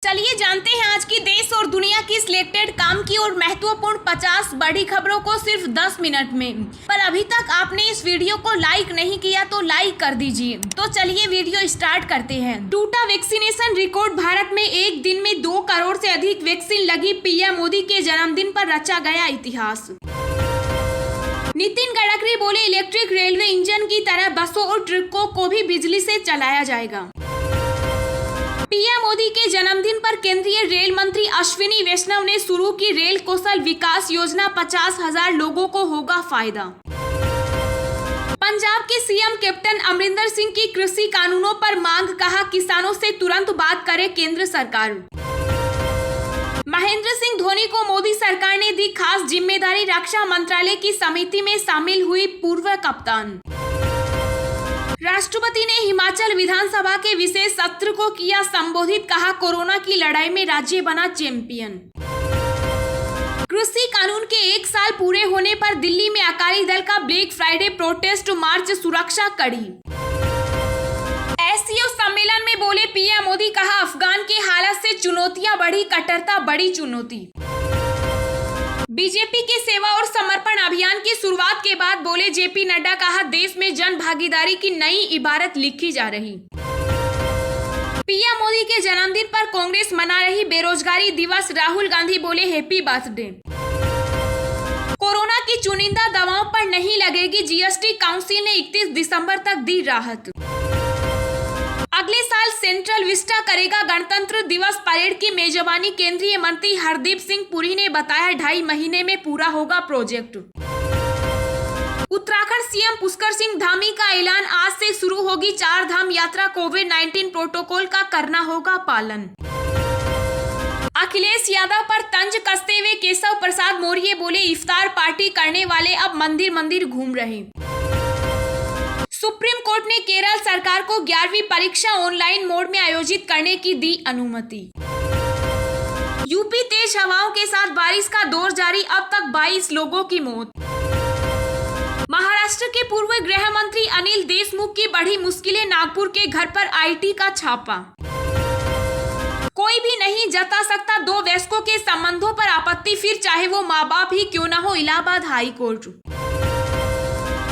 चलिए जानते हैं आज की देश और दुनिया की सिलेक्टेड काम की और महत्वपूर्ण 50 बड़ी खबरों को सिर्फ 10 मिनट में। पर अभी तक आपने इस वीडियो को लाइक नहीं किया तो लाइक कर दीजिए। तो चलिए वीडियो स्टार्ट करते हैं। टूटा वैक्सीनेशन रिकॉर्ड। भारत में एक दिन में 2 करोड़ से अधिक वैक्सीन लगी। पीएम मोदी के जन्मदिन पर रचा गया इतिहास। नितिन गडकरी बोले, इलेक्ट्रिक रेलवे इंजन की तरह बसों और ट्रकों को भी बिजली से चलाया जाएगा। पीएम मोदी के जन्मदिन पर केंद्रीय रेल मंत्री अश्विनी वैष्णव ने शुरू की रेल कौशल विकास योजना। 50,000 लोगों को होगा फायदा। पंजाब के सीएम कैप्टन अमरिंदर सिंह की कृषि कानूनों पर मांग। कहा, किसानों से तुरंत बात करे केंद्र सरकार। महेंद्र सिंह धोनी को मोदी सरकार ने दी खास जिम्मेदारी। रक्षा मंत्रालय की समिति में शामिल हुई पूर्व कप्तान। राष्ट्रपति ने हिमाचल विधानसभा के विशेष सत्र को किया संबोधित। कहा, कोरोना की लड़ाई में राज्य बना चैंपियन। कृषि कानून के 1 साल पूरे होने पर दिल्ली में अकाली दल का ब्लैक फ्राइडे प्रोटेस्ट मार्च। सुरक्षा कड़ी। एससीओ सम्मेलन में बोले पीएम मोदी। कहा, अफगान की हालत से चुनौतियां बढ़ी, कट्टरता बड़ी चुनौती। बीजेपी के सेवा और समर्पण अभियान की शुरुआत के बाद बोले जेपी नड्डा। कहा, देश में जन भागीदारी की नई इबारत लिखी जा रही। पीएम मोदी के जन्मदिन पर कांग्रेस मना रही बेरोजगारी दिवस। राहुल गांधी बोले हैप्पी बर्थडे। कोरोना की चुनिंदा दवाओं पर नहीं लगेगी जीएसटी। काउंसिल ने 31 दिसंबर तक दी राहत। अगले साल सेंट्रल विस्टा करेगा गणतंत्र दिवस परेड की मेजबानी। केंद्रीय मंत्री हरदीप सिंह पुरी ने बताया 2.5 महीने में पूरा होगा प्रोजेक्ट। उत्तराखंड सीएम पुष्कर सिंह धामी का ऐलान। आज से शुरू होगी 4 धाम यात्रा। कोविड-19 प्रोटोकॉल का करना होगा पालन। अखिलेश यादव पर तंज कसते हुए केशव प्रसाद मौर्य बोले, इफ्तार पार्टी करने वाले अब मंदिर मंदिर घूम रहे। सुप्रीम कोर्ट ने केरल सरकार को 11वीं परीक्षा ऑनलाइन मोड में आयोजित करने की दी अनुमति। यूपी तेज हवाओं के साथ बारिश का दौर जारी। अब तक 22 लोगों की मौत। महाराष्ट्र के पूर्व गृह मंत्री अनिल देशमुख की बढ़ी मुश्किलें। नागपुर के घर पर आईटी का छापा। कोई भी नहीं जता सकता 2 वयस्कों के संबंधों पर आपत्ति, फिर चाहे वो माँ बाप ही क्यों न हो। Allahabad high court.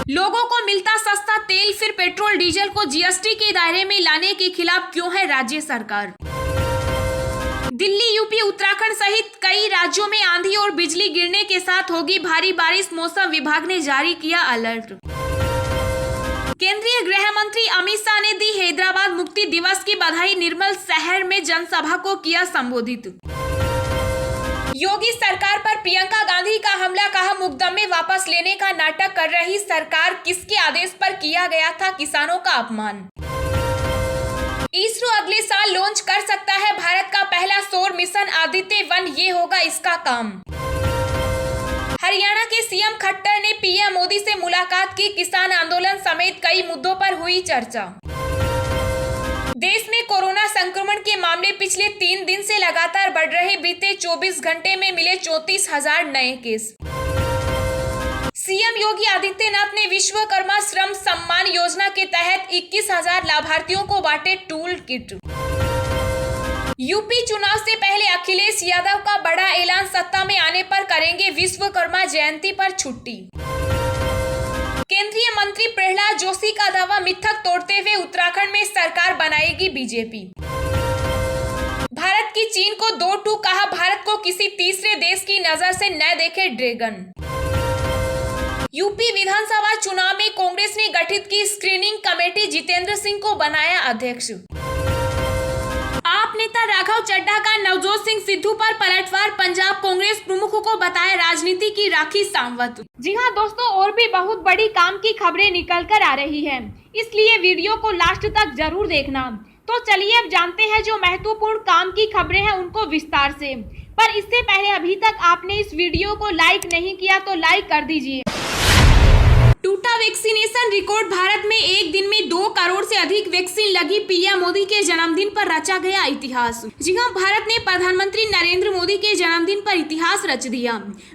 लोगों को मिलता सस्ता तेल, फिर पेट्रोल डीजल को जीएसटी के दायरे में लाने के खिलाफ क्यों है राज्य सरकार। दिल्ली, यूपी, उत्तराखंड सहित कई राज्यों में आंधी और बिजली गिरने के साथ होगी भारी बारिश। मौसम विभाग ने जारी किया अलर्ट। केंद्रीय गृह मंत्री अमित शाह ने दी हैदराबाद मुक्ति दिवस की बधाई। निर्मल शहर में जनसभा को किया संबोधित। योगी सरकार पर प्रियंका गांधी का हमला। कहा, मुकदमे वापस लेने का नाटक कर रही सरकार। किसके आदेश पर किया गया था किसानों का अपमान। इसरो अगले साल लॉन्च कर सकता है भारत का पहला सौर मिशन आदित्य 1। ये होगा इसका काम। हरियाणा के सीएम खट्टर ने पीएम मोदी से मुलाकात की। किसान आंदोलन समेत कई मुद्दों पर हुई चर्चा। देश में कोरोना संक्रमण के मामले पिछले 3 दिन से लगातार बढ़ रहे। बीते 24 घंटे में मिले 34,000 नए केस। सीएम योगी आदित्यनाथ ने विश्वकर्मा श्रम सम्मान योजना के तहत 21,000 लाभार्थियों को बांटे टूल किट। यूपी चुनाव से पहले अखिलेश यादव का बड़ा ऐलान। सत्ता में आने पर करेंगे विश्वकर्मा जयंती पर छुट्टी। केंद्रीय मंत्री प्रहलाद जोशी का दावा। मिथक तोड़ते हुए उत्तराखंड में सरकार बनाएगी बीजेपी। भारत की चीन को 2-2 कहा, भारत को किसी तीसरे देश की नजर से न देखे ड्रैगन। यूपी विधानसभा चुनाव में कांग्रेस ने गठित की स्क्रीनिंग कमेटी। जितेंद्र सिंह को बनाया अध्यक्ष। आप नेता राघव चड्ढा का नवजोत सिंह सिद्धू पर पलटवार। पंजाब कांग्रेस प्रमुख को बताया राजनीति की राखी सावंत। जी हां दोस्तों, और भी बहुत बड़ी काम की खबरें निकल कर आ रही हैं, इसलिए वीडियो को लास्ट तक जरूर देखना। तो चलिए अब जानते हैं जो महत्वपूर्ण काम की खबरें हैं उनको विस्तार से। पर इससे पहले अभी तक आपने इस वीडियो को लाइक नहीं किया तो लाइक कर दीजिए। टूटा वैक्सीनेशन रिकॉर्ड। भारत में एक दिन में 2 करोड़ से अधिक वैक्सीन लगी। पीएम मोदी के जन्मदिन पर रचा गया इतिहास। जी हां, भारत ने प्रधानमंत्री नरेंद्र मोदी के जन्मदिन पर इतिहास रच दिया।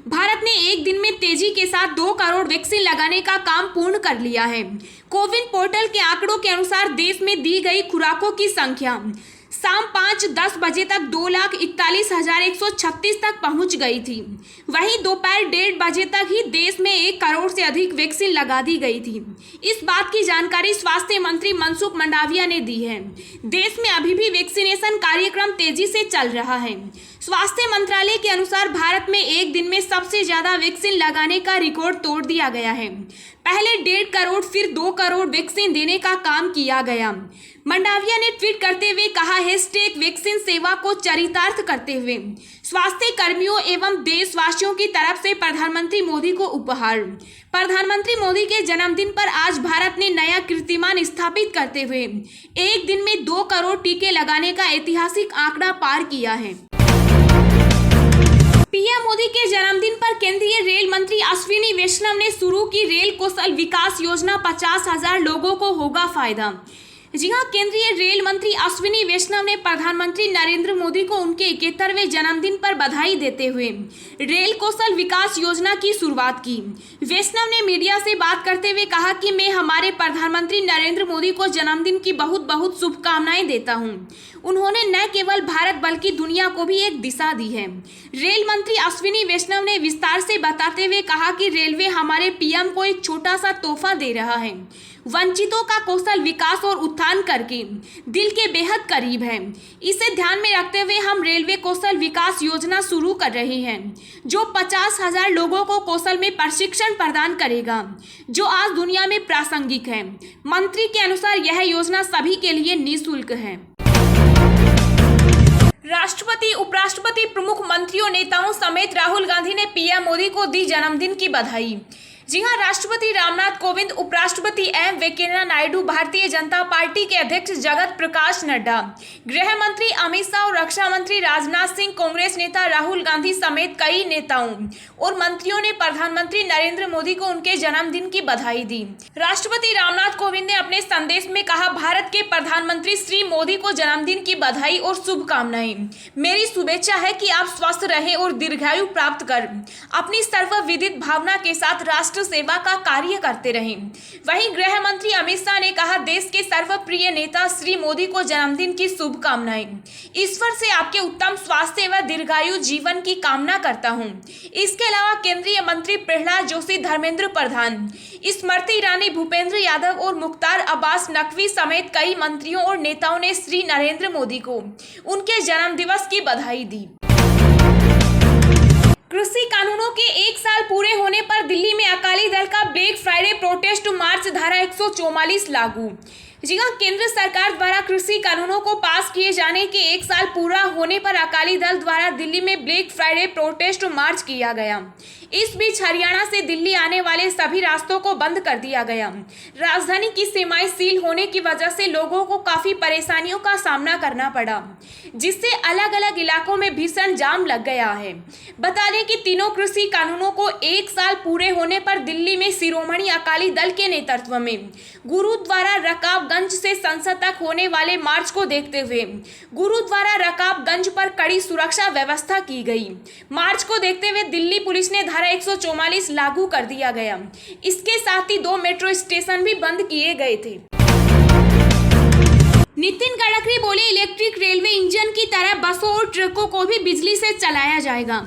भारत ने एक दिन में तेजी के साथ 2 करोड़ वैक्सीन लगाने का काम पूर्ण कर लिया है। कोविन पोर्टल के आंकड़ों के अनुसार देश में दी गई खुराकों की संख्या शाम 5:10 बजे तक 2,41,136 तक पहुंच गई थी। वहीं दोपहर 1:30 बजे तक ही देश में 1 करोड़ से अधिक वैक्सीन लगा दी गई थी। इस बात की जानकारी स्वास्थ्य मंत्री मनसुख मंडाविया ने दी है। देश में अभी भी वैक्सीनेशन कार्यक्रम तेजी से चल रहा है। स्वास्थ्य मंत्रालय के अनुसार भारत में एक दिन में सबसे ज्यादा वैक्सीन लगाने का रिकॉर्ड तोड़ दिया गया है। पहले 1.5 करोड़ फिर 2 करोड़ वैक्सीन देने का काम किया गया। मंडाविया ने ट्वीट करते हुए कहा, #वैक्सीन सेवा को चरितार्थ करते हुए स्वास्थ्य कर्मियों एवं देशवासियों की तरफ से प्रधानमंत्री मोदी को उपहार। प्रधानमंत्री मोदी के जन्मदिन पर आज भारत ने नया कीर्तिमान स्थापित करते हुए एक दिन में 2 करोड़ टीके लगाने का ऐतिहासिक आंकड़ा पार किया है। पीएम मोदी के जन्मदिन पर केंद्रीय रेल मंत्री अश्विनी वैष्णव ने शुरू की रेल कौशल विकास योजना। 50,000 लोगों को होगा फायदा। जी हाँ, केंद्रीय रेल मंत्री अश्विनी वैष्णव ने प्रधानमंत्री नरेंद्र मोदी को उनके 71वें जन्मदिन पर बधाई देते हुए रेल कौशल विकास योजना की शुरुआत की। वैष्णव ने मीडिया से बात करते हुए कहा कि मैं हमारे प्रधानमंत्री नरेंद्र मोदी को जन्मदिन की बहुत बहुत शुभकामनाएं देता हूं। उन्होंने न केवल भारत बल्कि दुनिया को भी एक दिशा दी है। रेल मंत्री अश्विनी वैष्णव ने विस्तार से बताते हुए कहा कि रेलवे हमारे पीएम को एक छोटा सा तोहफा दे रहा है। वंचितों का कौशल विकास और उत्थान करके दिल के बेहद करीब है। इसे ध्यान में रखते हुए हम रेलवे कौशल विकास योजना शुरू कर रहे हैं, जो 50,000 लोगों को कौशल में प्रशिक्षण प्रदान करेगा, जो आज दुनिया में प्रासंगिक है। मंत्री के अनुसार यह योजना सभी के लिए निःशुल्क है। राष्ट्रपति, उपराष्ट्रपति, प्रमुख मंत्रियों, नेताओं समेत राहुल गांधी ने पीएम मोदी को दी जन्मदिन की बधाई। जी हां, राष्ट्रपति रामनाथ कोविंद, उपराष्ट्रपति एम वेंकैया नायडू, भारतीय जनता पार्टी के अध्यक्ष जगत प्रकाश नड्डा, गृह मंत्री अमित शाह और रक्षा मंत्री राजनाथ सिंह, कांग्रेस नेता राहुल गांधी समेत कई नेताओं और मंत्रियों ने प्रधानमंत्री नरेंद्र मोदी को उनके जन्मदिन की बधाई दी। राष्ट्रपति रामनाथ कोविंद ने अपने संदेश में कहा, भारत के प्रधानमंत्री श्री मोदी को जन्मदिन की बधाई और शुभकामनाएं। मेरी शुभेच्छा है कि आप स्वस्थ रहें और दीर्घायु प्राप्त कर अपनी सर्वविदित भावना के साथ राष्ट्र सेवा का कार्य करते रहें। वहीं गृह मंत्री अमित शाह ने कहा, देश के सर्वप्रिय नेता श्री मोदी को जन्मदिन की शुभकामनाएं। ईश्वर से आपके उत्तम स्वास्थ्य व दीर्घायु जीवन की कामना करता हूं। इसके अलावा केंद्रीय मंत्री प्रहलाद जोशी, धर्मेंद्र प्रधान, स्मृति ईरानी, भूपेंद्र यादव और मुख्तार अब्बास नकवी समेत कई मंत्रियों और नेताओं ने श्री नरेंद्र मोदी को उनके जन्मदिवस की बधाई दी। कृषि कानूनों के 1 साल पूरे होने पर दिल्ली में अकाली दल का ब्लैक फ्राइडे प्रोटेस्ट मार्च धारा 144 लागू। जी हाँ, केंद्र सरकार द्वारा कृषि कानूनों को पास किए जाने के 1 साल पूरा होने पर अकाली दल द्वारा दिल्ली में ब्लैक फ्राइडे प्रोटेस्ट मार्च किया गया। इस बीच हरियाणा से दिल्ली आने वाले सभी रास्तों को बंद कर दिया गया। राजधानी की सीमाएं सील होने की वजह से लोगों को काफी परेशानियों का सामना करना पड़ा, जिससे अलग अलग इलाकों में भीषण जाम लग गया है। बता दें कि तीनों कृषि कानूनों को 1 साल पूरे होने पर दिल्ली में शिरोमणि अकाली दल के नेतृत्व में गुरुद्वारा रकाबगंज से संसद तक होने वाले मार्च को देखते हुए गुरुद्वारा रकाबगंज पर कड़ी सुरक्षा व्यवस्था की गई। मार्च को देखते हुए दिल्ली पुलिस ने धारा 144 लागू कर दिया गया। इसके साथ ही 2 मेट्रो स्टेशन भी बंद किए गए थे। नितिन गडकरी बोले, इलेक्ट्रिक रेलवे इंजन की तरह बसों और ट्रकों को भी बिजली से चलाया जाएगा।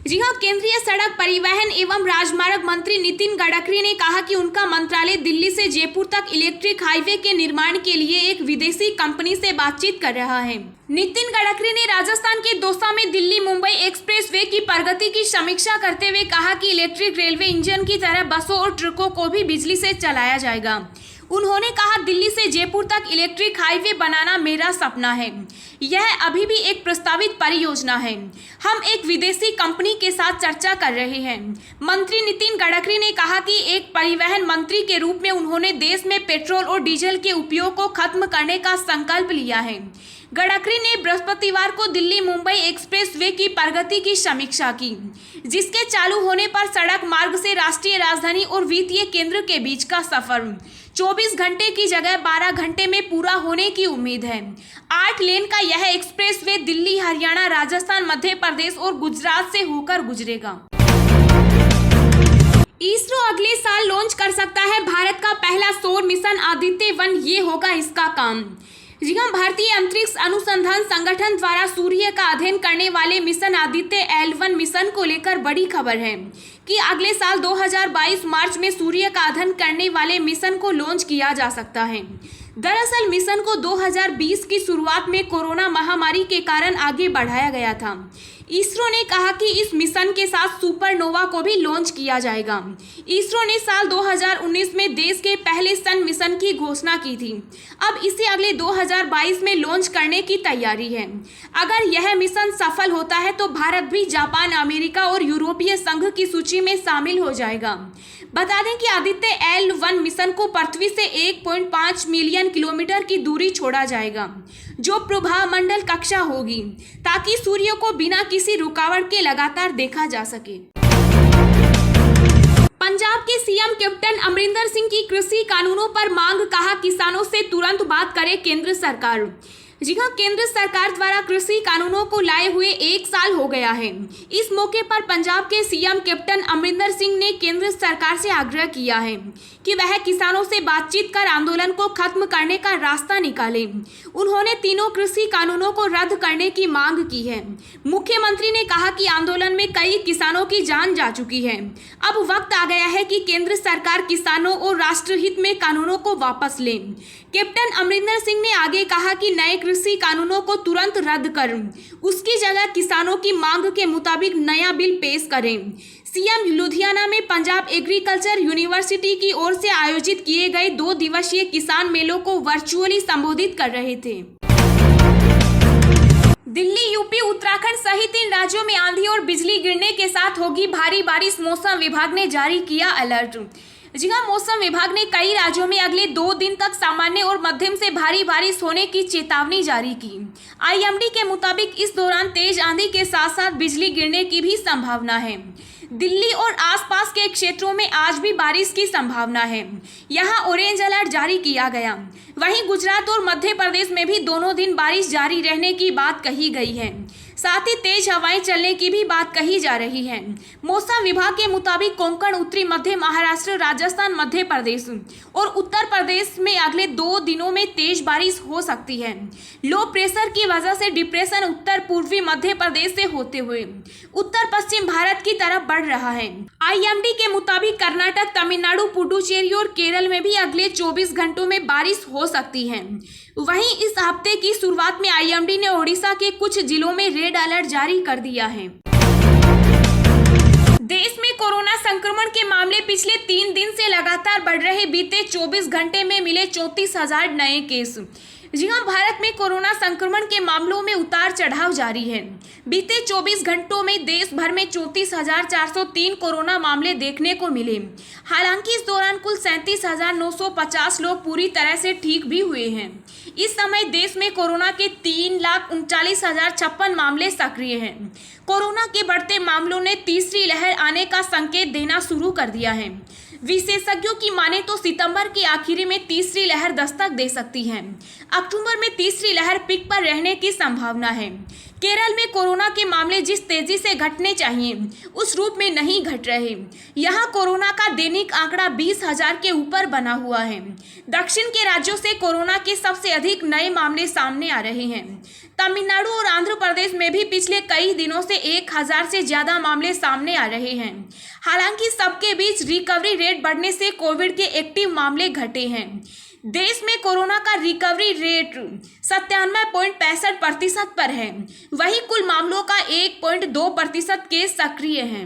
जी हाँ, केंद्रीय सड़क परिवहन एवं राजमार्ग मंत्री नितिन गडकरी ने कहा कि उनका मंत्रालय दिल्ली से जयपुर तक इलेक्ट्रिक हाईवे के निर्माण के लिए एक विदेशी कंपनी से बातचीत कर रहा है। नितिन गडकरी ने राजस्थान के दौसा में दिल्ली मुंबई एक्सप्रेसवे की प्रगति की समीक्षा करते हुए कहा कि इलेक्ट्रिक रेलवे इंजन की तरह बसों और ट्रकों को भी बिजली से चलाया जाएगा। उन्होंने कहा, दिल्ली से जयपुर तक इलेक्ट्रिक हाईवे बनाना मेरा सपना है। यह अभी भी एक प्रस्तावित परियोजना है। हम एक विदेशी कंपनी के साथ चर्चा कर रहे हैं। मंत्री नितिन गडकरी ने कहा कि एक परिवहन मंत्री के रूप में उन्होंने देश में पेट्रोल और डीजल के उपयोग को खत्म करने का संकल्प लिया है। गडकरी ने बृहस्पतिवार को दिल्ली मुंबई एक्सप्रेसवे की प्रगति की समीक्षा की, जिसके चालू होने पर सड़क मार्ग से राष्ट्रीय राजधानी और वित्तीय केंद्र के बीच का सफर 24 घंटे की जगह 12 घंटे में पूरा होने की उम्मीद है। 8 लेन का यह एक्सप्रेसवे दिल्ली, हरियाणा, राजस्थान, मध्य प्रदेश और गुजरात से होकर गुजरेगा। इसरो अगले साल लॉन्च कर सकता है भारत का पहला सौर मिशन आदित्य 1, ये होगा इसका काम। जी हाँ, भारतीय अंतरिक्ष अनुसंधान संगठन द्वारा सूर्य का अध्ययन करने वाले मिशन आदित्य L1 मिशन को लेकर बड़ी खबर है कि अगले साल 2022 मार्च में सूर्य का अध्ययन करने वाले मिशन को लॉन्च किया जा सकता है। दरअसल मिशन को 2020 की शुरुआत में कोरोना महामारी के कारण आगे बढ़ाया गया था। इसरो ने कहा कि इस मिशन के साथ सुपरनोवा को भी लॉन्च किया जाएगा। इसरो ने साल 2019 में देश के पहले सन मिशन की घोषणा की थी। अब इसे अगले 2022 में लॉन्च करने की तैयारी है। अगर यह मिशन सफल होता है तो भारत भी जापान, अमेरिका और यूरोपीय संघ की सूची में शामिल हो जाएगा। बता दें कि आदित्य L1 मिशन को पृथ्वी से 1.5 मिलियन किलोमीटर की दूरी छोड़ा जाएगा, जो प्रभामंडल कक्षा होगी, ताकि सूर्य को बिना किसी रुकावट के लगातार देखा जा सके। पंजाब के सीएम कैप्टन अमरिंदर सिंह की कृषि कानूनों पर मांग, कहा किसानों से तुरंत बात करे केंद्र सरकार। जी हाँ, केंद्र सरकार द्वारा कृषि कानूनों को लाए हुए 1 साल हो गया है। इस मौके पर पंजाब के सीएम कैप्टन अमरिंदर सिंह ने केंद्र सरकार से आग्रह किया है कि वह किसानों से बातचीत कर आंदोलन को खत्म करने का रास्ता निकाले। उन्होंने तीनों कृषि कानूनों को रद्द करने की मांग की है। मुख्यमंत्री ने कहा कि आंदोलन में कई किसानों की जान जा चुकी है। अब वक्त आ गया है कि केंद्र सरकार किसानों और राष्ट्रहित में कानूनों को वापस ले। कैप्टन अमरिंदर सिंह ने आगे कहा कि नए कृषि कानूनों को तुरंत रद्द कर उसकी जगह किसानों की मांग के मुताबिक नया बिल पेश करें। सीएम लुधियाना में पंजाब एग्रीकल्चर यूनिवर्सिटी की ओर से आयोजित किए गए 2 दिवसीय किसान मेलों को वर्चुअली संबोधित कर रहे थे। दिल्ली, यूपी, उत्तराखंड सहित इन राज्यों में आंधी और बिजली गिरने के साथ होगी भारी बारिश। मौसम विभाग ने जारी किया अलर्ट। जी हाँ, मौसम विभाग ने कई राज्यों में अगले 2 दिन तक सामान्य और मध्यम से भारी बारिश होने की चेतावनी जारी की। आईएमडी के मुताबिक इस दौरान तेज आंधी के साथ साथ बिजली गिरने की भी संभावना है। दिल्ली और आसपास के क्षेत्रों में आज भी बारिश की संभावना है। यहाँ ऑरेंज अलर्ट जारी किया गया। वहीं गुजरात और मध्य प्रदेश में भी दोनों दिन बारिश जारी रहने की बात कही गई है। साथ ही तेज हवाएं चलने की भी बात कही जा रही है। मौसम विभाग के मुताबिक कोंकण, उत्तरी मध्य महाराष्ट्र, राजस्थान, मध्य प्रदेश और उत्तर प्रदेश में अगले 2 दिनों में तेज बारिश हो सकती है। लो प्रेशर की वजह से डिप्रेशन उत्तर पूर्वी मध्य प्रदेश से होते हुए उत्तर पश्चिम भारत की तरफ बढ़ रहा है। आईएमडी के मुताबिक कर्नाटक, तमिलनाडु, पुडुचेरी और केरल में भी अगले 24 घंटों में बारिश हो सकती है। वहीं इस हफ्ते की शुरुआत में आईएमडी ने ओडिशा के कुछ जिलों में रेड अलर्ट जारी कर दिया है। देश में कोरोना संक्रमण के मामले पिछले 3 दिन से लगातार बढ़ रहे। बीते 24 घंटे में मिले 34,000 नए केस। जी हाँ, भारत में कोरोना संक्रमण के मामलों में उतार चढ़ाव जारी है। बीते 24 घंटों में देश भर में 34,403 कोरोना मामले देखने को मिले। हालांकि इस दौरान कुल 37,950 लोग पूरी तरह से ठीक भी हुए हैं। इस समय देश में कोरोना के 3,39,056 मामले सक्रिय हैं। कोरोना के बढ़ते मामलों ने तीसरी लहर आने का संकेत देना शुरू कर दिया है। विशेषज्ञों की माने तो सितंबर के आखिरी में तीसरी लहर दस्तक दे सकती है। अक्टूबर में तीसरी लहर पीक पर रहने की संभावना है। केरल में कोरोना के मामले जिस तेजी से घटने चाहिए उस रूप में नहीं घट रहे। यहाँ कोरोना का दैनिक आंकड़ा 20,000 के ऊपर बना हुआ है। दक्षिण के राज्यों से कोरोना के सबसे अधिक नए मामले सामने आ रहे हैं। तमिलनाडु और आंध्र प्रदेश में भी पिछले कई दिनों से 1,000 से ज्यादा मामले सामने आ रहे हैं। हालांकि सबके बीच रिकवरी रेट बढ़ने से कोविड के एक्टिव मामले घटे हैं। देश में कोरोना का रिकवरी रेट 97.65% पर है। वहीं कुल मामलों का 1.2% केस सक्रिय हैं।